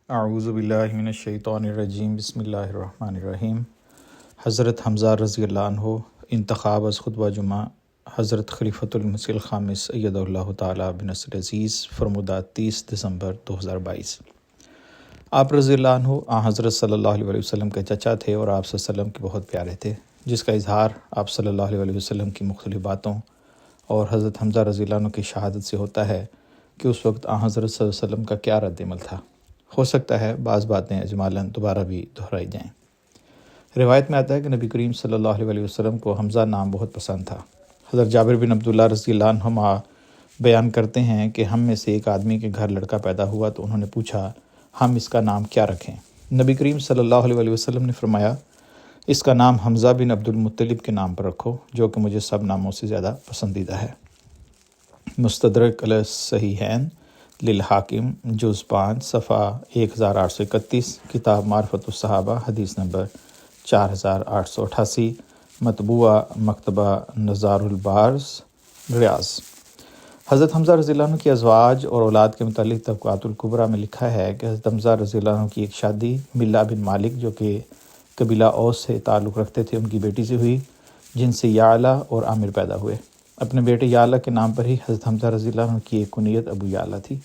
اعوذ باللہ من الشیطان الرجیم بسم اللہ الرحمن الرحیم۔ حضرت حمزہ رضی اللہ عنہ انتخاب از خطبہ جمعہ حضرت خلیفۃ المسیح الخامس ایدہ اللہ تعالیٰ بنصر عزیز فرمودہ 30 دسمبر 2022۔ آپ رضی اللہ عنہ حضرت صلی اللہ علیہ وسلم کے چچا تھے اور آپ صلی اللہ علیہ وسلم کے بہت پیارے تھے، جس کا اظہار آپ صلی اللہ علیہ وسلم کی مختلف باتوں اور حضرت حمزہ رضی اللہ عنہ کی شہادت سے ہوتا ہے کہ اس وقت حضرت صلی اللہ علیہ وسلم کا کیا رد عمل تھا۔ ہو سکتا ہے بعض باتیں اجمالاً دوبارہ بھی دہرائی جائیں۔ روایت میں آتا ہے کہ نبی کریم صلی اللہ علیہ وسلم کو حمزہ نام بہت پسند تھا۔ حضرت جابر بن عبداللہ رضی اللہ عنہما بیان کرتے ہیں کہ ہم میں سے ایک آدمی کے گھر لڑکا پیدا ہوا تو انہوں نے پوچھا ہم اس کا نام کیا رکھیں؟ نبی کریم صلی اللہ علیہ وسلم نے فرمایا اس کا نام حمزہ بن عبد المطلب کے نام پر رکھو، جو کہ مجھے سب ناموں سے زیادہ پسندیدہ ہے۔ مستدرک علی الصحیحین للحاکم جز 5 صفحہ 1831، کتاب معرفت الصحابہ حدیث نمبر 4888، مطبوعہ مکتبہ نزار البارز ریاض۔ حضرت حمزہ رضی اللہ عنہ کی ازواج اور اولاد کے متعلق طبقات الکبریٰ میں لکھا ہے کہ حضرت حمزہ رضی اللہ عنہ کی ایک شادی ملا بن مالک جو کہ قبیلہ اوس سے تعلق رکھتے تھے ان کی بیٹی سے ہوئی، جن سے یعلا اور عامر پیدا ہوئے۔ اپنے بیٹے یعلا کے نام پر ہی حضرت حمزہ رضی اللہ عنہ کی ایک کنیت ابو یعلا تھی۔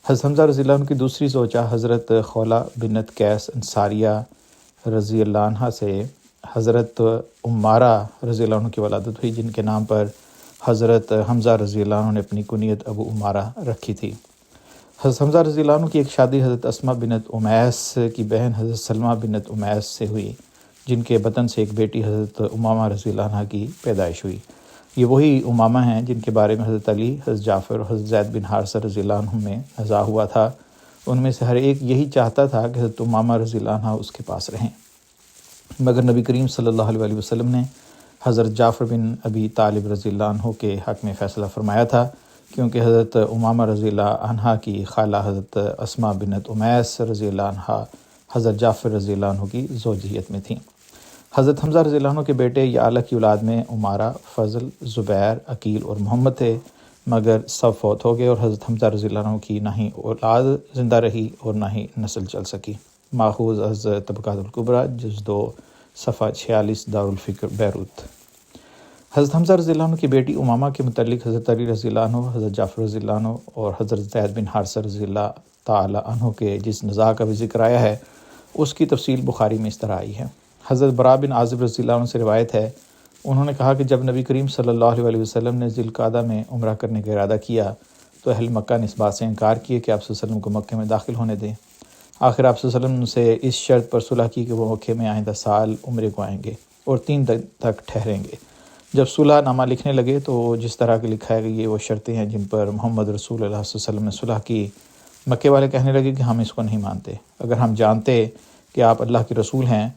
حضرت حمزہ رضی اللہ عنہ کی دوسری زوجہ حضرت خولہ بنت قیس انصاریہ رضی اللہ عنہ سے حضرت عمارہ رضی اللہ عنہ کی ولادت ہوئی، جن کے نام پر حضرت حمزہ رضی اللہ عنہ نے اپنی کنیت ابو عمارہ رکھی تھی۔ حضرت حمزہ رضی اللہ عنہ کی ایک شادی حضرت اسماء بنت امیس کی بہن حضرت سلمہ بنت امیس سے ہوئی، جن کے بطن سے ایک بیٹی حضرت امامہ رضی اللہ عنہ کی پیدائش ہوئی۔ یہ وہی امامہ ہیں جن کے بارے میں حضرت علی، حضرت جعفر اور حضرت زید بن حارثہ رضی اللہ عنہ میں نزاع ہوا تھا۔ ان میں سے ہر ایک یہی چاہتا تھا کہ حضرت امامہ رضی اللہ عنہ اس کے پاس رہیں، مگر نبی کریم صلی اللہ علیہ وسلم نے حضرت جعفر بن ابی طالب رضی اللہ عنہ کے حق میں فیصلہ فرمایا تھا، کیونکہ حضرت امامہ رضی اللہ عنہ کی خالہ حضرت اسماء بنت امیس رضی اللہ عنہ حضرت جعفر رضی اللہ عنہ کی زوجیت میں تھیں۔ حضرت حمزہ رضی اللہ عنہ کے بیٹے یعلا کی اولاد میں عمارہ، فضل، زبیر، عقیل اور محمد تھے، مگر سب فوت ہو گئے اور حضرت حمزہ رضی اللہ عنہ کی نہ ہی اولاد زندہ رہی اور نہ ہی نسل چل سکی۔ ماخوذ از طبقات الکبریٰ جز 2 صفحہ 46 دارالفکر بیروت۔ حضرت حمزہ رضی اللہ عنہ کی بیٹی امامہ کے متعلق حضرت علی رضی اللہ عنہ، حضرت جعفر رضی اللہ عنہ اور حضرت زید بن حارثہ رضی اللہ تعالی عنہ کے جس نزاع کا بھی ذکر آیا ہے اس کی تفصیل بخاری میں اس طرح آئی ہے۔ حضرت براء بن عازب رضی اللہ عنہ سے روایت ہے، انہوں نے کہا کہ جب نبی کریم صلی اللہ علیہ وسلم نے ذی القعدہ میں عمرہ کرنے کا ارادہ کیا تو اہل مکہ نے اس بات سے انکار کیے کہ آپ صلی اللہ علیہ وسلم کو مکہ میں داخل ہونے دیں۔ آخر آپ صلی اللہ علیہ وسلم سے اس شرط پر صلح کی کہ وہ مکہ میں آئندہ سال عمرے کو آئیں گے اور 3 دن تک ٹھہریں گے۔ جب صلح نامہ لکھنے لگے تو جس طرح کے لکھا ہے کہ یہ وہ شرطیں ہیں جن پر محمد رسول اللہ صلی اللہ علیہ وسلم نے صلح کی، مکے والے کہنے لگے کہ ہم اس کو نہیں مانتے، اگر ہم جانتے کہ آپ اللہ کے رسول ہیں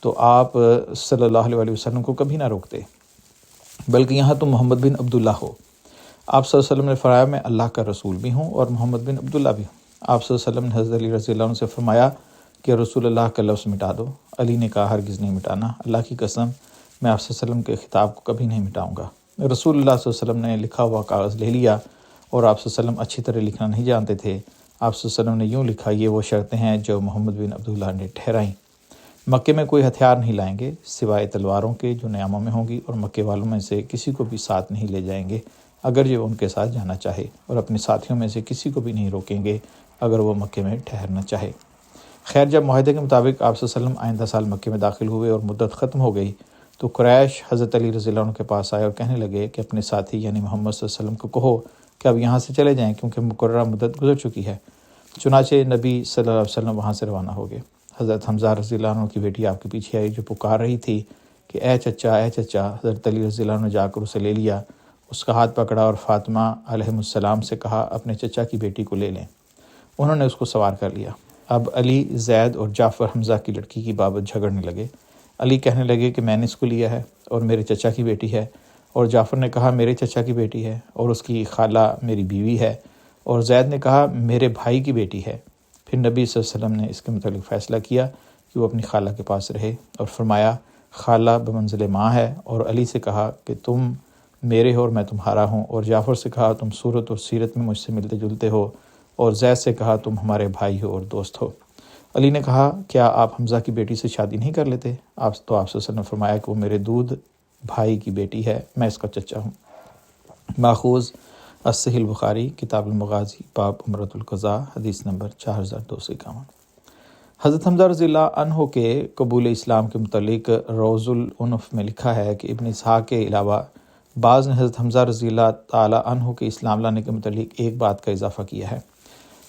تو آپ صلی اللہ علیہ وسلم کو کبھی نہ روکتے، بلکہ یہاں تم محمد بن عبداللہ ہو۔ آپ صلی اللہ علیہ وسلم نے فرمایا میں اللہ کا رسول بھی ہوں اور محمد بن عبداللہ بھی ہوں۔ آپ صلی اللہ علیہ وسلم نے حضرت علی رضی اللہ عنہ سے فرمایا کہ رسول اللہ کا لفظ مٹا دو۔ علی نے کہا ہرگز نہیں مٹانا، اللہ کی قسم میں آپ صلی اللہ علیہ وسلم کے خطاب کو کبھی نہیں مٹاؤں گا۔ رسول اللہ صلی اللہ علیہ وسلم نے لکھا ہوا کاغذ لے لیا، اور آپ صلی اللہ علیہ وسلم اچھی طرح لکھنا نہیں جانتے تھے۔ آپ صلی اللہ علیہ وسلم نے یوں لکھا یہ وہ شرطیں ہیں جو محمد بن عبداللہ نے ٹھہرائیں۔ مکے میں کوئی ہتھیار نہیں لائیں گے سوائے تلواروں کے جو نیاموں میں ہوں گی، اور مکے والوں میں سے کسی کو بھی ساتھ نہیں لے جائیں گے اگر یہ ان کے ساتھ جانا چاہے، اور اپنے ساتھیوں میں سے کسی کو بھی نہیں روکیں گے اگر وہ مکے میں ٹھہرنا چاہے۔ خیر جب معاہدے کے مطابق آپ صلی اللہ علیہ وسلم آئندہ سال مکے میں داخل ہوئے اور مدت ختم ہو گئی تو قریش حضرت علی رضی اللہ عنہ کے پاس آئے اور کہنے لگے کہ اپنے ساتھی یعنی محمد صلی اللہ علیہ وسلم کو کہو کہ اب یہاں سے چلے جائیں کیونکہ مقررہ مدت گزر چکی ہے۔ چنانچہ نبی صلی اللہ علیہ وسلم وہاں سے روانہ ہو گئے۔ حضرت حمزہ رضی اللہ عنہ کی بیٹی آپ کے پیچھے آئی جو پکار رہی تھی کہ اے چچا اے چچا۔ حضرت علی رضی اللہ عنہ نے جا کر اسے لے لیا، اس کا ہاتھ پکڑا اور فاطمہ علیہ السلام سے کہا اپنے چچا کی بیٹی کو لے لیں۔ انہوں نے اس کو سوار کر لیا۔ اب علی، زید اور جعفر حمزہ کی لڑکی کی بابت جھگڑنے لگے۔ علی کہنے لگے کہ میں نے اس کو لیا ہے اور میرے چچا کی بیٹی ہے، اور جعفر نے کہا میرے چچا کی بیٹی ہے اور اس کی خالہ میری بیوی ہے، اور زید نے کہا میرے بھائی کی بیٹی ہے۔ پھر نبی صلی اللہ علیہ وسلم نے اس کے متعلق فیصلہ کیا کہ وہ اپنی خالہ کے پاس رہے، اور فرمایا خالہ بمنزل ماں ہے، اور علی سے کہا کہ تم میرے ہو اور میں تمہارا ہوں، اور جعفر سے کہا تم صورت اور سیرت میں مجھ سے ملتے جلتے ہو، اور زید سے کہا تم ہمارے بھائی ہو اور دوست ہو۔ علی نے کہا کیا آپ حمزہ کی بیٹی سے شادی نہیں کر لیتے؟ آپ صلی اللہ علیہ وسلم نے فرمایا کہ وہ میرے دودھ بھائی کی بیٹی ہے، میں اس کا چچا ہوں۔ ماخوذ الصحیح البخاری کتاب المغازی باب عمرۃ القضاء حدیث نمبر 4251۔ حضرت حمزہ رضی اللہ عنہ کے قبول اسلام کے متعلق روز العنف میں لکھا ہے کہ ابن اسحاق کے علاوہ بعض نے حضرت حمزہ رضی اللہ تعالیٰ عنہ کے اسلام لانے کے متعلق ایک بات کا اضافہ کیا ہے۔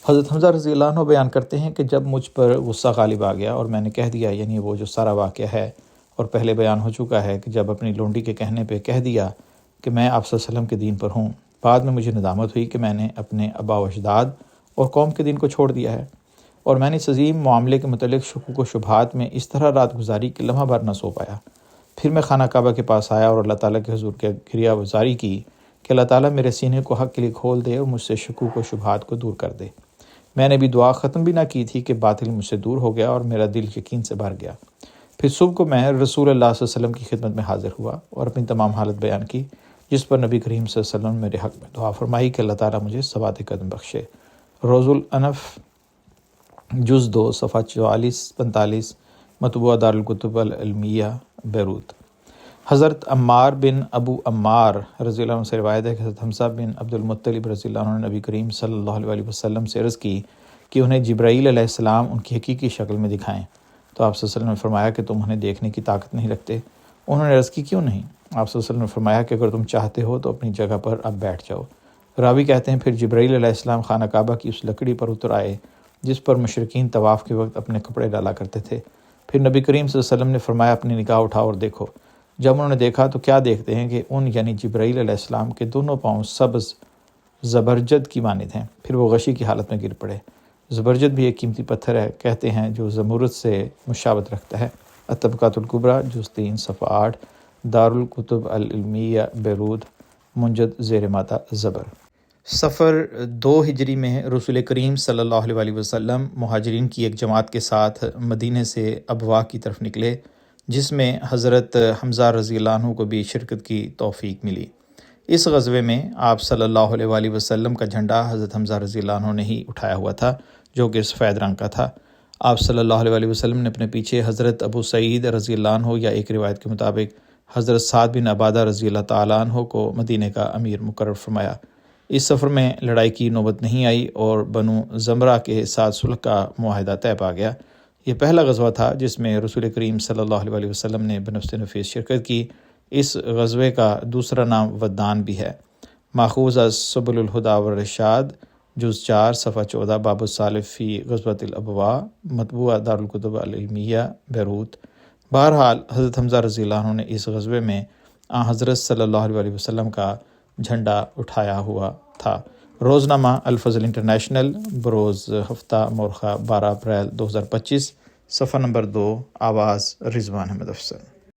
حضرت حمزہ رضی اللہ عنہ بیان کرتے ہیں کہ جب مجھ پر غصہ غالب آ گیا اور میں نے کہہ دیا، یعنی وہ جو سارا واقعہ ہے اور پہلے بیان ہو چکا ہے کہ جب اپنی لونڈی کے کہنے پہ کہہ دیا کہ میں آپ صلی اللہ علیہ وسلم کے دین پر ہوں، بعد میں مجھے ندامت ہوئی کہ میں نے اپنے آبا و اجداد اور قوم کے دین کو چھوڑ دیا ہے، اور میں نے اس عظیم معاملے کے متعلق شکوک و شبہات میں اس طرح رات گزاری کہ لمحہ بھر نہ سو پایا۔ پھر میں خانہ کعبہ کے پاس آیا اور اللہ تعالیٰ کے حضور کے گریہ گزاری کی کہ اللہ تعالیٰ میرے سینے کو حق کے لیے کھول دے اور مجھ سے شکوک و شبہات کو دور کر دے۔ میں نے بھی دعا ختم بھی نہ کی تھی کہ باطل مجھ سے دور ہو گیا اور میرا دل یقین سے بھر گیا۔ پھر صبح کو میں رسول اللہ صلی اللہ علیہ وسلم کی خدمت میں حاضر ہوا اور اپنی تمام حالت بیان کی، جس پر نبی کریم صلی اللہ علیہ وسلم نے میرے حق میں دعا فرمائی کہ اللہ تعالیٰ مجھے ثبات قدم بخشے۔ روز العنف جز 2 صفحہ 44-45 مطبوعہ دارالکتب العلمیہ بیروت۔ حضرت عمار بن ابو عمار رضی اللہ عنہ سے روایت ہے کہ حضرت حمزہ بن عبد المطلب رضی اللہ عنہ نے نبی کریم صلی اللہ علیہ وسلم سے عرض کی کہ انہیں جبرائیل علیہ السلام ان کی حقیقی شکل میں دکھائیں، تو آپ صلی اللہ علیہ وسلم نے فرمایا کہ تم انہیں دیکھنے کی طاقت نہیں رکھتے۔ انہوں نے عرض کی کیوں نہیں؟ آپ صلی اللہ علیہ وسلم نے فرمایا کہ اگر تم چاہتے ہو تو اپنی جگہ پر اب بیٹھ جاؤ۔ راوی کہتے ہیں پھر جبرائیل علیہ السلام خانہ کعبہ کی اس لکڑی پر اتر آئے جس پر مشرکین طواف کے وقت اپنے کپڑے ڈالا کرتے تھے۔ پھر نبی کریم صلی اللہ علیہ وسلم نے فرمایا اپنی نگاہ اٹھاؤ اور دیکھو۔ جب انہوں نے دیکھا تو کیا دیکھتے ہیں کہ ان یعنی جبرائیل علیہ السلام کے دونوں پاؤں سبز زبرجد کی مانند ہیں۔ پھر وہ غشی کی حالت میں گر پڑے۔ زبرجد بھی ایک قیمتی پتھر ہے، کہتے ہیں جو زمرد سے مشابہت رکھتا ہے۔ الطبقات الکبریٰ جز 3 صفحہ 8 دارالکتب العلمیہ بیروت منجد زیر مادہ زبر۔ صفر 2 ہجری میں رسول کریم صلی اللہ علیہ وسلم مہاجرین کی ایک جماعت کے ساتھ مدینہ سے ابواء کی طرف نکلے، جس میں حضرت حمزہ رضی اللہ عنہ کو بھی شرکت کی توفیق ملی۔ اس غزوے میں آپ صلی اللہ علیہ وسلم کا جھنڈا حضرت حمزہ رضی اللہ عنہ نے ہی اٹھایا ہوا تھا، جو کہ سفید رنگ کا تھا۔ آپ صلی اللہ علیہ وسلم نے اپنے پیچھے حضرت ابو سعید رضی اللہ عنہ یا ایک روایت کے مطابق حضرت سعد بن عبادہ رضی اللہ تعالیٰ عنہ کو مدینہ کا امیر مقرر فرمایا۔ اس سفر میں لڑائی کی نوبت نہیں آئی اور بنو زمرہ کے ساتھ صلح کا معاہدہ طے پا گیا۔ یہ پہلا غزوہ تھا جس میں رسول کریم صلی اللہ علیہ وسلم نے بنفس نفیس شرکت کی۔ اس غزوے کا دوسرا نام ودان بھی ہے۔ ماخوذ از سبل الہدی والرشاد جز 4 صفحہ 14 باب السالف فی غزوۃ الابواء مطبوعہ دارالکتب العلمیہ بیروت۔ بہرحال حضرت حمزہ رضی اللہ عنہ نے اس غزوے میں حضرت صلی اللہ علیہ وسلم کا جھنڈا اٹھایا ہوا تھا۔ روزنامہ الفضل انٹرنیشنل بروز ہفتہ مورخہ 12 اپریل 2025 صفحہ نمبر 2 آواز رضوان احمد افسر۔